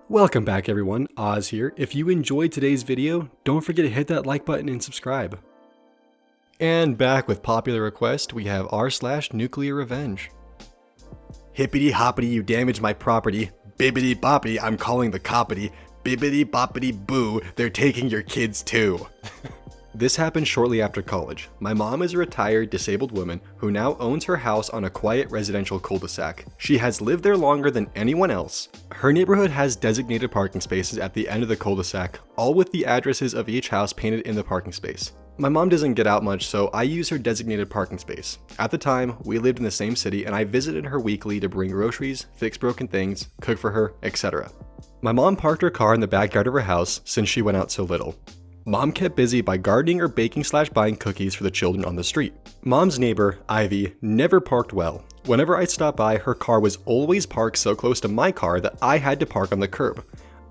Welcome back everyone, Oz here. If you enjoyed today's video, don't forget to hit that like button and subscribe. And back with popular request, we have r/NuclearRevenge. Hippity hoppity, you damaged my property. Bibbity boppity, I'm calling the coppity. Bibbity boppity boo, they're taking your kids too. This happened shortly after college. My mom is a retired disabled woman who now owns her house on a quiet residential cul-de-sac. She has lived there longer than anyone else. Her neighborhood has designated parking spaces at the end of the cul-de-sac, all with the addresses of each house painted in the parking space. My mom doesn't get out much, so I use her designated parking space. At the time, we lived in the same city and I visited her weekly to bring groceries, fix broken things, cook for her, etc. My mom parked her car in the backyard of her house since she went out so little. Mom kept busy by gardening or baking/buying cookies for the children on the street. Mom's neighbor, Ivy, never parked well. Whenever I stopped by, her car was always parked so close to my car that I had to park on the curb.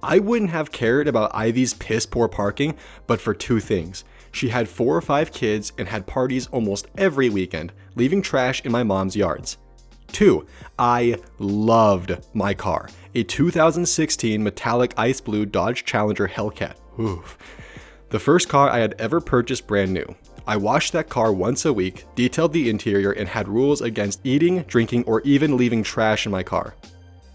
I wouldn't have cared about Ivy's piss poor parking, but for two things. She had 4 or 5 kids and had parties almost every weekend, leaving trash in my mom's yards. 2. I loved my car, a 2016 metallic ice blue Dodge Challenger Hellcat. Oof. The first car I had ever purchased brand new. I washed that car once a week, detailed the interior, and had rules against eating, drinking, or even leaving trash in my car.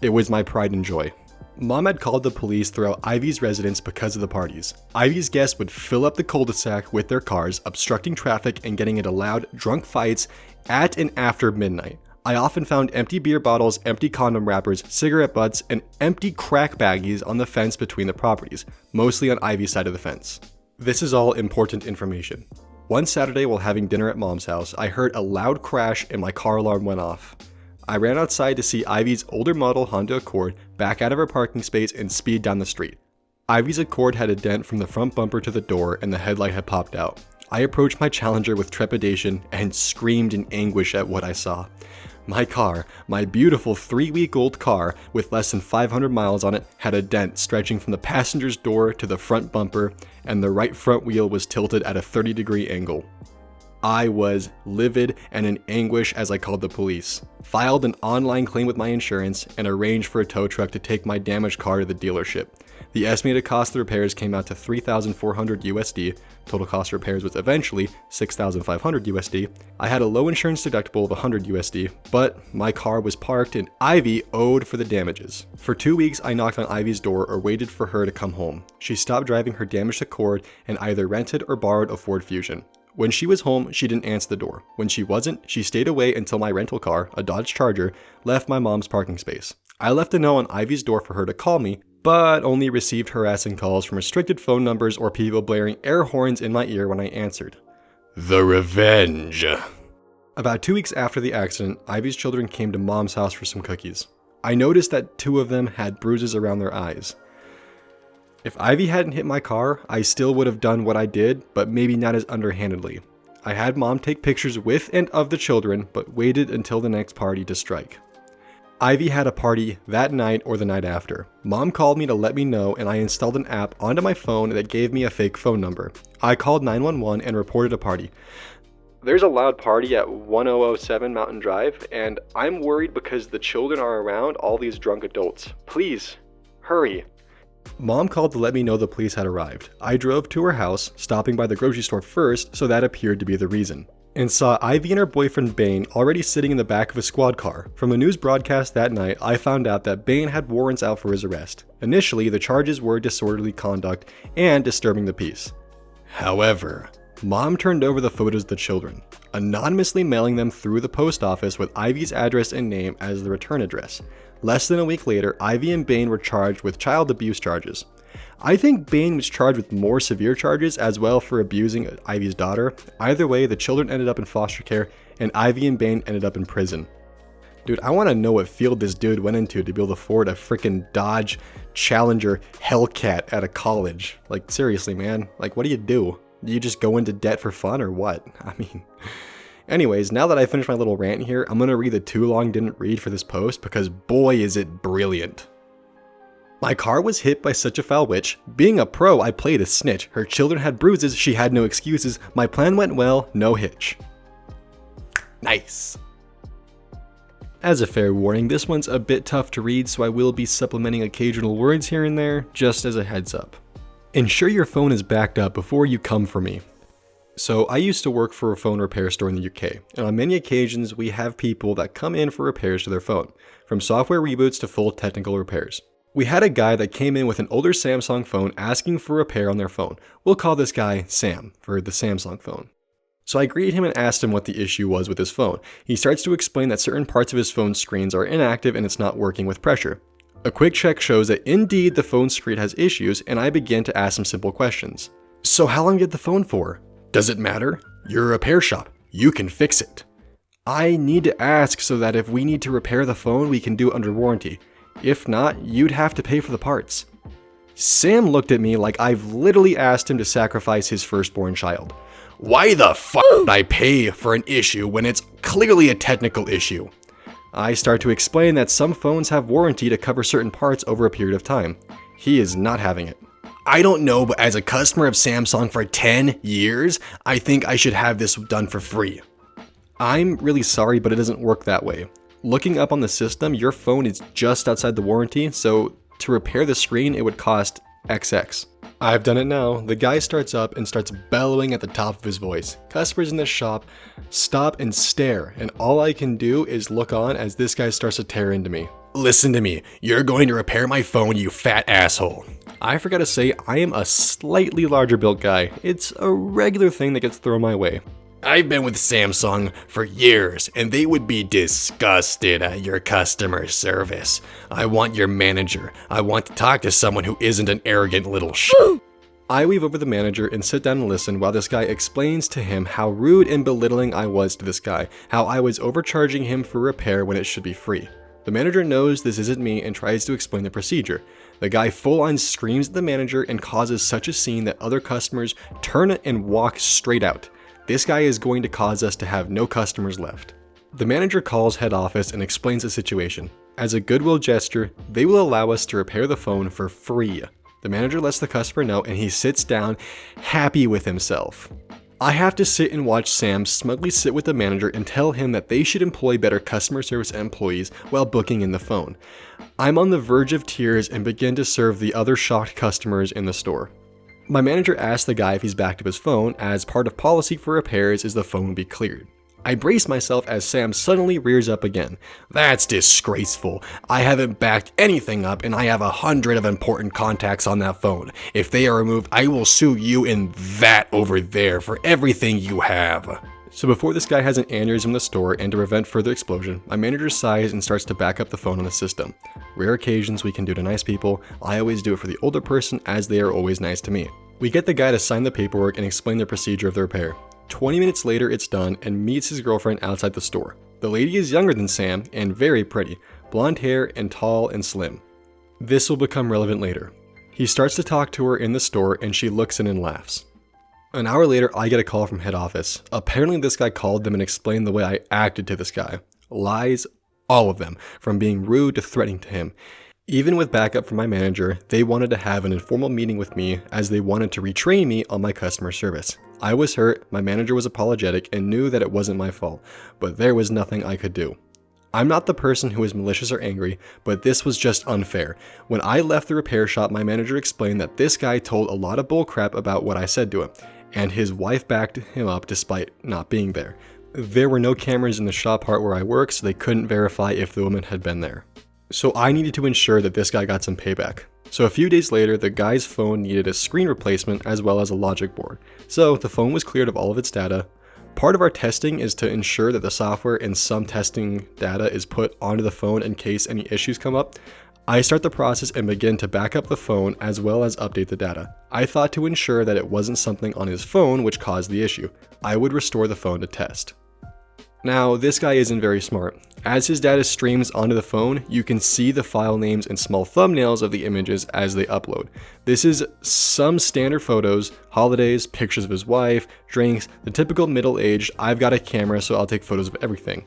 It was my pride and joy. Mom had called the police throughout Ivy's residence because of the parties. Ivy's guests would fill up the cul-de-sac with their cars, obstructing traffic and getting into loud, drunk fights at and after midnight. I often found empty beer bottles, empty condom wrappers, cigarette butts, and empty crack baggies on the fence between the properties, mostly on Ivy's side of the fence. This is all important information. One Saturday while having dinner at Mom's house, I heard a loud crash and my car alarm went off. I ran outside to see Ivy's older model Honda Accord back out of her parking space and speed down the street. Ivy's Accord had a dent from the front bumper to the door and the headlight had popped out. I approached my Challenger with trepidation and screamed in anguish at what I saw. My car, my beautiful 3-week-old car with less than 500 miles on it, had a dent stretching from the passenger's door to the front bumper, and the right front wheel was tilted at a 30-degree angle. I was livid and in anguish as I called the police, filed an online claim with my insurance, and arranged for a tow truck to take my damaged car to the dealership. The estimated cost of the repairs came out to $3,400 USD. Total cost of repairs was eventually $6,500 USD. I had a low insurance deductible of $100 USD, but my car was parked and Ivy owed for the damages. For 2 weeks, I knocked on Ivy's door or waited for her to come home. She stopped driving her damaged Accord and either rented or borrowed a Ford Fusion. When she was home, she didn't answer the door. When she wasn't, she stayed away until my rental car, a Dodge Charger, left my mom's parking space. I left a note on Ivy's door for her to call me, but only received harassing calls from restricted phone numbers or people blaring air horns in my ear when I answered. The Revenge. About 2 weeks after the accident, Ivy's children came to Mom's house for some cookies. I noticed that 2 of them had bruises around their eyes. If Ivy hadn't hit my car, I still would have done what I did, but maybe not as underhandedly. I had Mom take pictures with and of the children, but waited until the next party to strike. Ivy had a party that night or the night after. Mom called me to let me know and I installed an app onto my phone that gave me a fake phone number. I called 911 and reported a party. There's a loud party at 1007 Mountain Drive and I'm worried because the children are around all these drunk adults. Please, hurry. Mom called to let me know the police had arrived. I drove to her house, stopping by the grocery store first, so that appeared to be the reason, and saw Ivy and her boyfriend Bane already sitting in the back of a squad car. From a news broadcast that night, I found out that Bane had warrants out for his arrest. Initially, the charges were disorderly conduct and disturbing the peace. However, Mom turned over the photos of the children, anonymously mailing them through the post office with Ivy's address and name as the return address. Less than a week later, Ivy and Bane were charged with child abuse charges. I think Bane was charged with more severe charges as well for abusing Ivy's daughter. Either way, the children ended up in foster care and Ivy and Bane ended up in prison. Dude, I want to know what field this dude went into to be able to afford a freaking Dodge Challenger Hellcat at a college. Like, seriously, man. Like, what do? Do you just go into debt for fun or what? I mean... Anyways, now that I finished my little rant here, I'm going to read the too long didn't read for this post because boy is it brilliant. My car was hit by such a foul witch. Being a pro, I played a snitch. Her children had bruises, she had no excuses. My plan went well, no hitch. Nice. As a fair warning, this one's a bit tough to read, so I will be supplementing occasional words here and there, just as a heads up. Ensure your phone is backed up before you come for me. So I used to work for a phone repair store in the UK, and on many occasions we have people that come in for repairs to their phone, from software reboots to full technical repairs. We had a guy that came in with an older Samsung phone asking for repair on their phone. We'll call this guy Sam for the Samsung phone. So I greeted him and asked him what the issue was with his phone. He starts to explain that certain parts of his phone screens are inactive and it's not working with pressure. A quick check shows that indeed the phone screen has issues, and I begin to ask some simple questions. So how long did the phone for? Does it matter? You're a repair shop. You can fix it. I need to ask so that if we need to repair the phone, we can do it under warranty. If not, you'd have to pay for the parts. Sam looked at me like I've literally asked him to sacrifice his firstborn child. Why the fuck would I pay for an issue when it's clearly a technical issue? I start to explain that some phones have warranty to cover certain parts over a period of time. He is not having it. I don't know, but as a customer of Samsung for 10 years, I think I should have this done for free. I'm really sorry, but it doesn't work that way. Looking up on the system, your phone is just outside the warranty, so to repair the screen, it would cost XX. I've done it now. The guy starts up and starts bellowing at the top of his voice. Customers in this shop stop and stare, and all I can do is look on as this guy starts to tear into me. Listen to me, you're going to repair my phone, you fat asshole. I forgot to say, I am a slightly larger built guy. It's a regular thing that gets thrown my way. I've been with Samsung for years, and they would be disgusted at your customer service. I want your manager. I want to talk to someone who isn't an arrogant little shit. I weave over the manager and sit down and listen while this guy explains to him how rude and belittling I was to this guy, how I was overcharging him for repair when it should be free. The manager knows this isn't me and tries to explain the procedure. The guy full-on screams at the manager and causes such a scene that other customers turn and walk straight out. This guy is going to cause us to have no customers left. The manager calls head office and explains the situation. As a goodwill gesture, they will allow us to repair the phone for free. The manager lets the customer know and he sits down, happy with himself. I have to sit and watch Sam smugly sit with the manager and tell him that they should employ better customer service employees while booking in the phone. I'm on the verge of tears and begin to serve the other shocked customers in the store. My manager asks the guy if he's backed up his phone, as part of policy for repairs is the phone be cleared. I brace myself as Sam suddenly rears up again. That's disgraceful. I haven't backed anything up and I have 100 of important contacts on that phone. If they are removed, I will sue you and that over there for everything you have. So before this guy has an aneurysm in the store and to prevent further explosion, my manager sighs and starts to back up the phone on the system. Rare occasions we can do to nice people. I always do it for the older person as they are always nice to me. We get the guy to sign the paperwork and explain the procedure of the repair. 20 minutes later it's done and meets his girlfriend outside the store. The lady is younger than Sam and very pretty, blonde hair and tall and slim. This will become relevant later. He starts to talk to her in the store and she looks in and laughs. An hour later, I get a call from head office. Apparently this guy called them and explained the way I acted to this guy. Lies, all of them, from being rude to threatening to him. Even with backup from my manager, they wanted to have an informal meeting with me as they wanted to retrain me on my customer service. I was hurt, my manager was apologetic and knew that it wasn't my fault, but there was nothing I could do. I'm not the person who is malicious or angry, but this was just unfair. When I left the repair shop, my manager explained that this guy told a lot of bullcrap about what I said to him, and his wife backed him up despite not being there. There were no cameras in the shop part where I work, so they couldn't verify if the woman had been there. So I needed to ensure that this guy got some payback. So a few days later, the guy's phone needed a screen replacement as well as a logic board. So the phone was cleared of all of its data. Part of our testing is to ensure that the software and some testing data is put onto the phone in case any issues come up. I start the process and begin to back up the phone as well as update the data. I thought to ensure that it wasn't something on his phone which caused the issue. I would restore the phone to test. Now, this guy isn't very smart. As his data streams onto the phone, you can see the file names and small thumbnails of the images as they upload. This is some standard photos, holidays, pictures of his wife, drinks, the typical middle-aged, I've got a camera so I'll take photos of everything.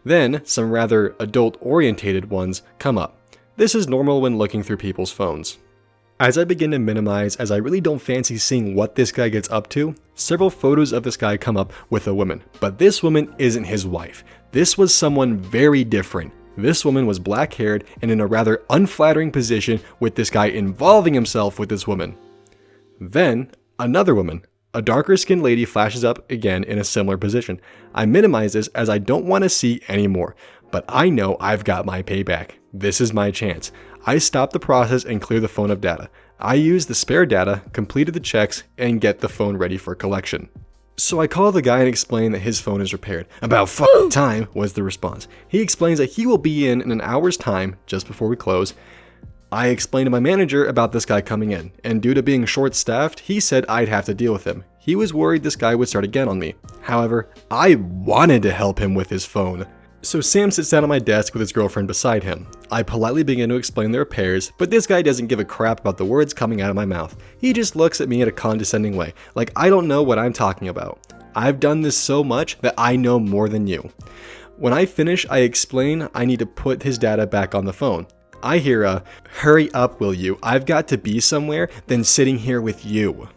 Then, some rather adult-orientated ones come up. This is normal when looking through people's phones. As I begin to minimize, as I really don't fancy seeing what this guy gets up to, several photos of this guy come up with a woman. But this woman isn't his wife. This was someone very different, This woman was black-haired and in a rather unflattering position with this guy involving himself with this woman. Then, another woman, a darker-skinned lady, flashes up again in a similar position. I minimize this as I don't want to see any more, but I know I've got my payback. This is my chance. I stop the process and clear the phone of data. I use the spare data, completed the checks, and get the phone ready for collection. So I call the guy and explain that his phone is repaired. About fucking time, was the response. He explains that he will be in an hour's time, just before we close. I explained to my manager about this guy coming in, and due to being short-staffed, he said I'd have to deal with him. He was worried this guy would start again on me. However, I wanted to help him with his phone. So Sam sits down at my desk with his girlfriend beside him. I politely begin to explain the repairs, but this guy doesn't give a crap about the words coming out of my mouth. He just looks at me in a condescending way, like I don't know what I'm talking about. I've done this so much that I know more than you. When I finish, I explain I need to put his data back on the phone. I hear a, "Hurry up, will you? I've got to be somewhere than sitting here with you."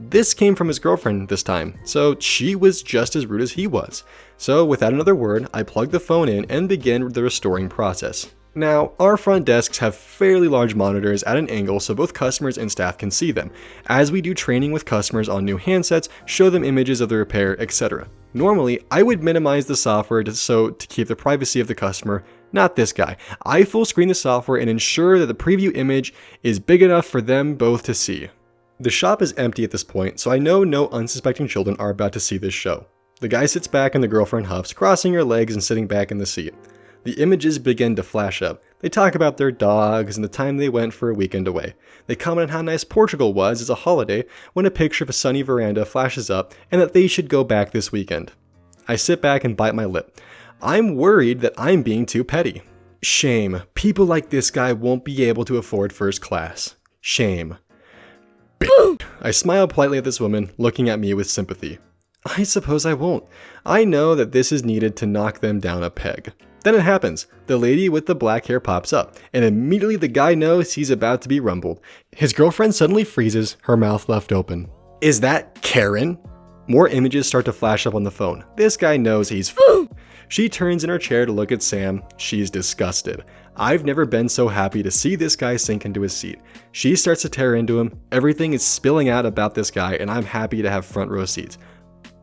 This came from his girlfriend this time, so she was just as rude as he was. So without another word, I plug the phone in and begin the restoring process. Now, our front desks have fairly large monitors at an angle so both customers and staff can see them. As we do training with customers on new handsets, show them images of the repair, etc. Normally, I would minimize the software to keep the privacy of the customer. Not this guy. I full screen the software and ensure that the preview image is big enough for them both to see. The shop is empty at this point, so I know no unsuspecting children are about to see this show. The guy sits back and the girlfriend huffs, crossing her legs and sitting back in the seat. The images begin to flash up. They talk about their dogs and the time they went for a weekend away. They comment on how nice Portugal was as a holiday when a picture of a sunny veranda flashes up and that they should go back this weekend. I sit back and bite my lip. I'm worried that I'm being too petty. Shame. People like this guy won't be able to afford first class. Shame. I smile politely at this woman, looking at me with sympathy. I suppose I won't. I know that this is needed to knock them down a peg. Then it happens. The lady with the black hair pops up, and immediately the guy knows he's about to be rumbled. His girlfriend suddenly freezes, her mouth left open. Is that Karen? More images start to flash up on the phone. This guy knows he's She turns in her chair to look at Sam. She's disgusted. I've never been so happy to see this guy sink into his seat. She starts to tear into him. Everything is spilling out about this guy, and I'm happy to have front row seats.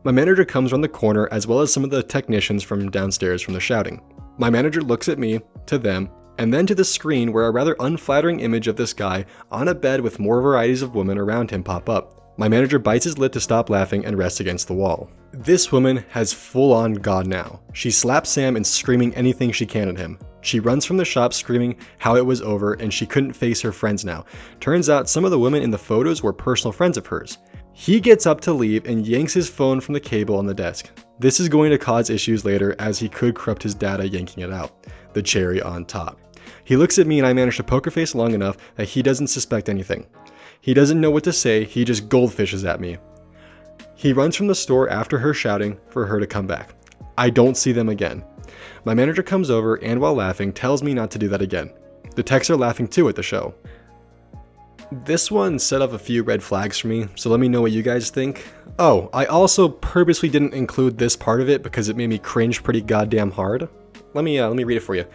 My manager comes around the corner, as well as some of the technicians from downstairs from the shouting. My manager looks at me, to them, and then to the screen where a rather unflattering image of this guy on a bed with more varieties of women around him pop up. My manager bites his lip to stop laughing and rests against the wall. This woman has full-on gone now. She slaps Sam and screaming anything she can at him. She runs from the shop screaming how it was over and she couldn't face her friends now. Turns out some of the women in the photos were personal friends of hers. He gets up to leave and yanks his phone from the cable on the desk. This is going to cause issues later as he could corrupt his data yanking it out. The cherry on top. He looks at me and I manage to poker face long enough that he doesn't suspect anything. He doesn't know what to say, he just goldfishes at me. He runs from the store after her shouting for her to come back. I don't see them again. My manager comes over and while laughing tells me not to do that again. The techs are laughing too at the show. This one set off a few red flags for me, so let me know what you guys think. Oh, I also purposely didn't include this part of it because it made me cringe pretty goddamn hard. Let me read it for you.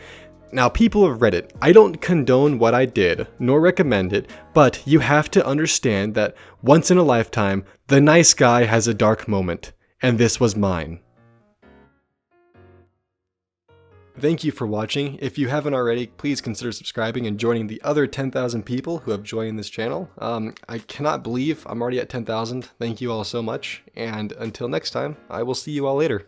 Now, people of Reddit, I don't condone what I did, nor recommend it, but you have to understand that once in a lifetime, the nice guy has a dark moment, and this was mine. Thank you for watching. If you haven't already, please consider subscribing and joining the other 10,000 people who have joined this channel. I cannot believe I'm already at 10,000. Thank you all so much, and until next time, I will see you all later.